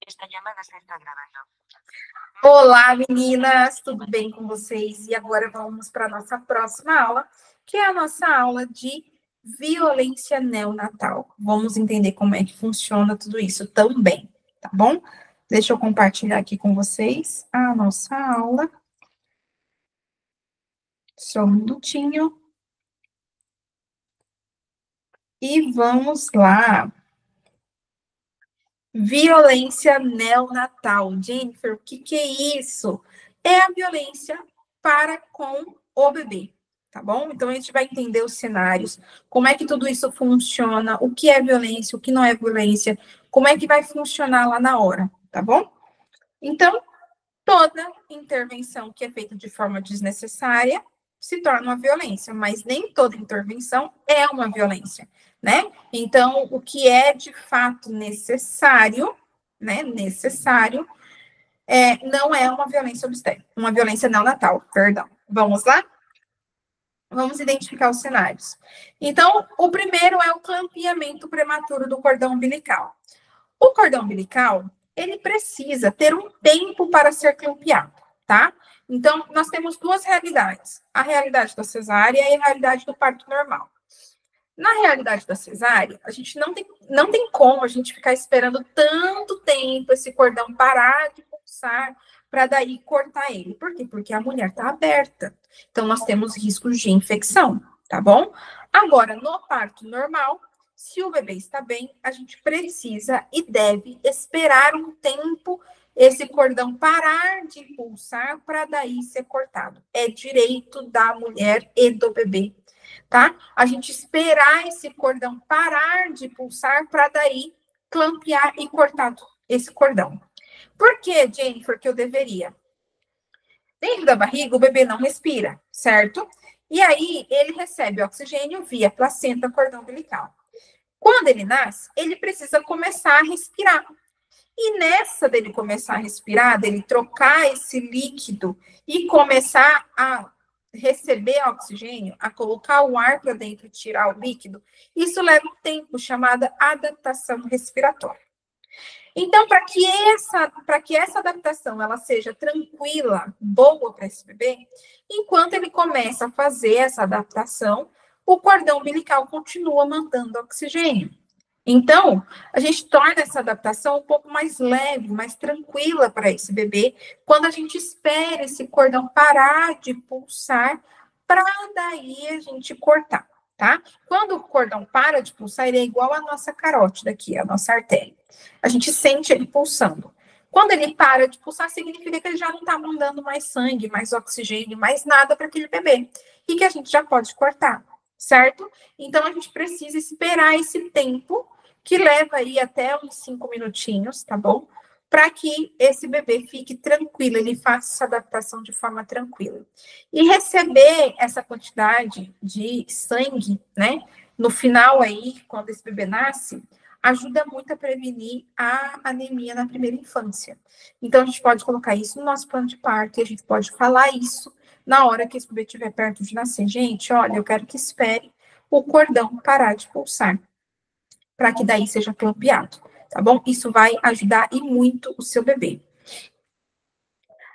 Esta llamada se está gravando. Olá, meninas, tudo bem com vocês? E agora vamos para a nossa próxima aula, que é a nossa aula de violência neonatal. Vamos entender como é que funciona tudo isso também, tá bom? Deixa eu compartilhar aqui com vocês a nossa aula. Só um minutinho. E vamos lá. Violência neonatal. Jennifer, o que é isso? É a violência para com o bebê, tá bom? Então, a gente vai entender os cenários, como é que tudo isso funciona, o que é violência, o que não é violência, como é que vai funcionar lá na hora, tá bom? Então, toda intervenção que é feita de forma desnecessária se torna uma violência, mas nem toda intervenção é uma violência, né? Então, o que é de fato necessário, né? Necessário, não é uma violência obstétrica, uma violência neonatal, perdão. Vamos lá? Vamos identificar os cenários. Então, o primeiro é o clampeamento prematuro do cordão umbilical. O cordão umbilical, ele precisa ter um tempo para ser clampeado, tá? Então, nós temos duas realidades. A realidade da cesárea e a realidade do parto normal. Na realidade da cesárea, a gente não tem como a gente ficar esperando tanto tempo esse cordão parar de pulsar para daí cortar ele. Por quê? Porque a mulher está aberta. Então, nós temos riscos de infecção, tá bom? Agora, no parto normal, se o bebê está bem, a gente precisa e deve esperar um tempo esse cordão parar de pulsar para daí ser cortado. É direito da mulher e do bebê, tá? A gente esperar esse cordão parar de pulsar para daí clampear e cortar esse cordão. Por que, Jennifer, que eu deveria? Dentro da barriga, o bebê não respira, certo? E aí, ele recebe oxigênio via placenta, cordão umbilical. Quando ele nasce, ele precisa começar a respirar. E nessa dele começar a respirar, dele trocar esse líquido e começar a receber oxigênio, a colocar o ar para dentro e tirar o líquido, isso leva um tempo chamada adaptação respiratória. Então, para que essa adaptação ela seja tranquila, boa para esse bebê, enquanto ele começa a fazer essa adaptação, o cordão umbilical continua mandando oxigênio. Então, a gente torna essa adaptação um pouco mais leve, mais tranquila para esse bebê, quando a gente espera esse cordão parar de pulsar, para daí a gente cortar, tá? Quando o cordão para de pulsar, ele é igual à nossa carótida aqui, a nossa artéria. A gente sente ele pulsando. Quando ele para de pulsar, significa que ele já não está mandando mais sangue, mais oxigênio, mais nada para aquele bebê. E que a gente já pode cortar, certo? Então, a gente precisa esperar esse tempo, que leva aí até uns 5 minutinhos, tá bom? Para que esse bebê fique tranquilo, ele faça essa adaptação de forma tranquila. E receber essa quantidade de sangue, né? No final aí, quando esse bebê nasce, ajuda muito a prevenir a anemia na primeira infância. Então, a gente pode colocar isso no nosso plano de parto e a gente pode falar isso na hora que esse bebê estiver perto de nascer. Gente, olha, eu quero que espere o cordão parar de pulsar, para que daí seja clampeado, tá bom? Isso vai ajudar e muito o seu bebê.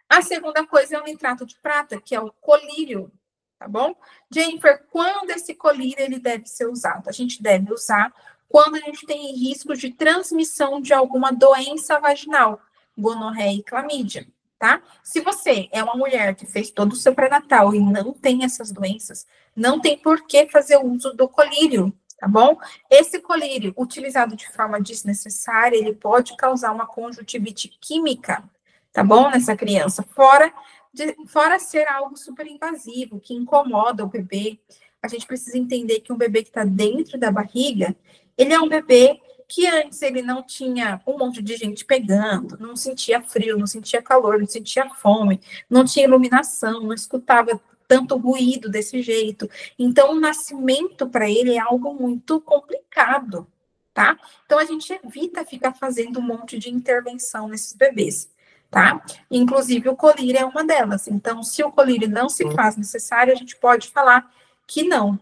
A segunda coisa é o nitrato de prata, que é o colírio, tá bom? Jennifer, quando esse colírio ele deve ser usado? A gente deve usar quando a gente tem risco de transmissão de alguma doença vaginal, gonorreia e clamídia, tá? Se você é uma mulher que fez todo o seu pré-natal e não tem essas doenças, não tem por que fazer uso do colírio, tá bom? Esse colírio, utilizado de forma desnecessária, ele pode causar uma conjuntivite química, tá bom? Nessa criança, fora ser algo super invasivo, que incomoda o bebê. A gente precisa entender que um bebê que está dentro da barriga, ele é um bebê que antes ele não tinha um monte de gente pegando, não sentia frio, não sentia calor, não sentia fome, não tinha iluminação, não escutava tanto ruído desse jeito. Então, o nascimento para ele é algo muito complicado, tá? Então, a gente evita ficar fazendo um monte de intervenção nesses bebês, tá? Inclusive, o colírio é uma delas. Então, se o colírio não se faz necessário, a gente pode falar que não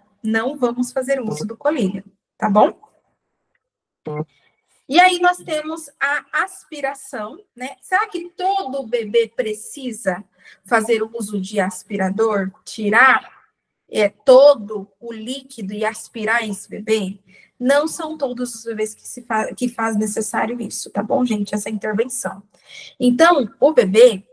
vamos fazer uso do colírio, tá bom? E aí nós temos a aspiração, né? Será que todo bebê precisa fazer o uso de aspirador, tirar todo o líquido e aspirar esse bebê? Não são todos os bebês que faz necessário isso, tá bom, gente? Essa intervenção. Então, o bebê,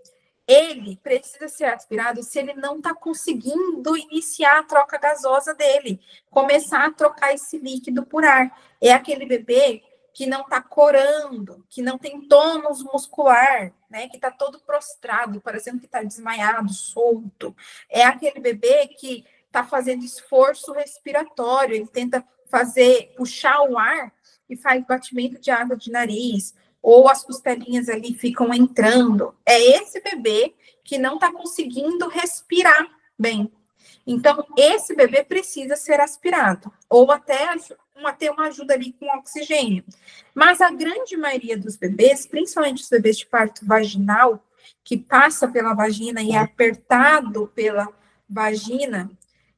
ele precisa ser aspirado se ele não está conseguindo iniciar a troca gasosa dele, começar a trocar esse líquido por ar. É aquele bebê que não está corando, que não tem tônus muscular, né? Que está todo prostrado, parecendo que está desmaiado, solto. É aquele bebê que está fazendo esforço respiratório, ele tenta puxar o ar e faz batimento de água de nariz, ou as costelinhas ali ficam entrando. É esse bebê que não está conseguindo respirar bem. Então, esse bebê precisa ser aspirado, ou até ter uma ajuda ali com oxigênio. Mas a grande maioria dos bebês, principalmente os bebês de parto vaginal, que passa pela vagina e é apertado pela vagina,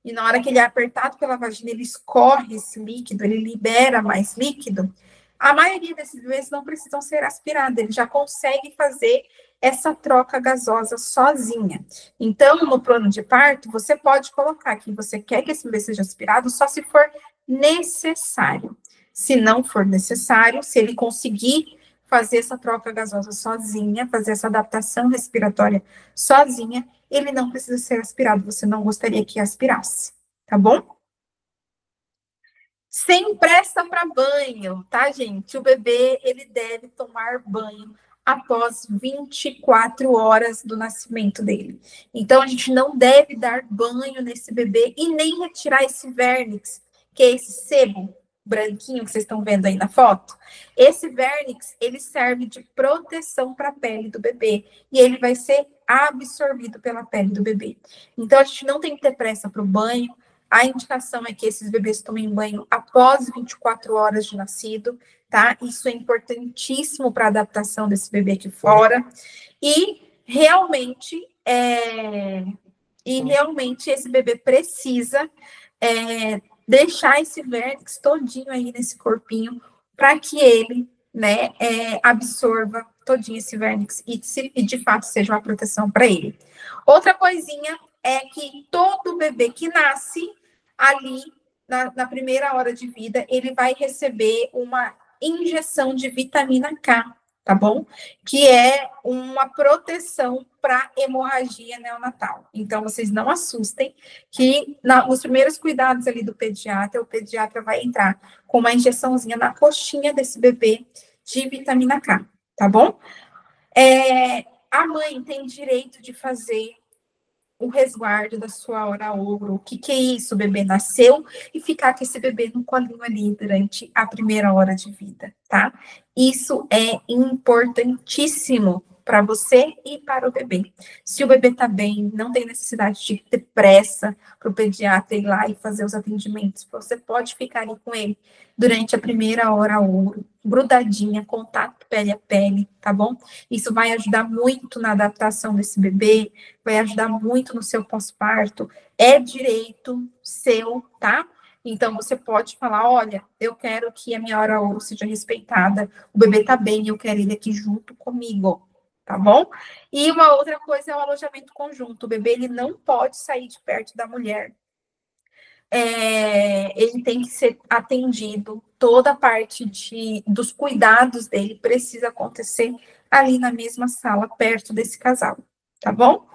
e na hora que ele é apertado pela vagina, ele escorre esse líquido, ele libera mais líquido, a maioria desses bebês não precisam ser aspirados, ele já consegue fazer essa troca gasosa sozinha. Então, no plano de parto, você pode colocar que você quer que esse bebê seja aspirado só se for necessário. Se não for necessário, se ele conseguir fazer essa troca gasosa sozinha, fazer essa adaptação respiratória sozinha, ele não precisa ser aspirado. Você não gostaria que aspirasse, tá bom? Sem pressa para banho, tá, gente? O bebê, ele deve tomar banho após 24 horas do nascimento dele. Então, a gente não deve dar banho nesse bebê e nem retirar esse vernix, que é esse sebo branquinho que vocês estão vendo aí na foto. Esse vernix, ele serve de proteção para a pele do bebê e ele vai ser absorvido pela pele do bebê. Então, a gente não tem que ter pressa para o banho. A indicação é que esses bebês tomem banho após 24 horas de nascido, tá? Isso é importantíssimo para a adaptação desse bebê aqui fora. E realmente, esse bebê precisa deixar esse vértex todinho aí nesse corpinho para que ele, né, absorva todinho esse vértex e de fato seja uma proteção para ele. Outra coisinha é que todo bebê que nasce ali na primeira hora de vida, ele vai receber uma injeção de vitamina K, tá bom? Que é uma proteção para hemorragia neonatal. Então, vocês não assustem que nos primeiros cuidados ali do pediatra, o pediatra vai entrar com uma injeçãozinha na coxinha desse bebê de vitamina K, tá bom? A mãe tem direito de fazer o resguardo da sua hora ouro. O que é isso? O bebê nasceu e ficar com esse bebê no colinho ali durante a primeira hora de vida, tá? Isso é importantíssimo para você e para o bebê. Se o bebê tá bem, não tem necessidade de ter pressa para o pediatra ir lá e fazer os atendimentos. Você pode ficar ali com ele durante a primeira hora ouro, grudadinha, contato pele a pele, tá bom? Isso vai ajudar muito na adaptação desse bebê, vai ajudar muito no seu pós-parto. É direito seu, tá? Então, você pode falar, olha, eu quero que a minha hora ouro seja respeitada, o bebê tá bem, eu quero ele aqui junto comigo, tá bom? E uma outra coisa é o alojamento conjunto. O bebê, ele não pode sair de perto da mulher. Ele tem que ser atendido, toda a parte dos cuidados dele precisa acontecer ali na mesma sala, perto desse casal, tá bom?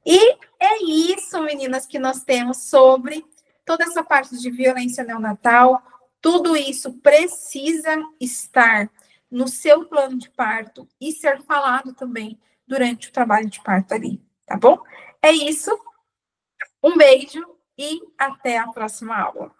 E é isso, meninas, que nós temos sobre toda essa parte de violência neonatal. Tudo isso precisa estar no seu plano de parto e ser falado também durante o trabalho de parto ali, tá bom? É isso. Um beijo e até a próxima aula.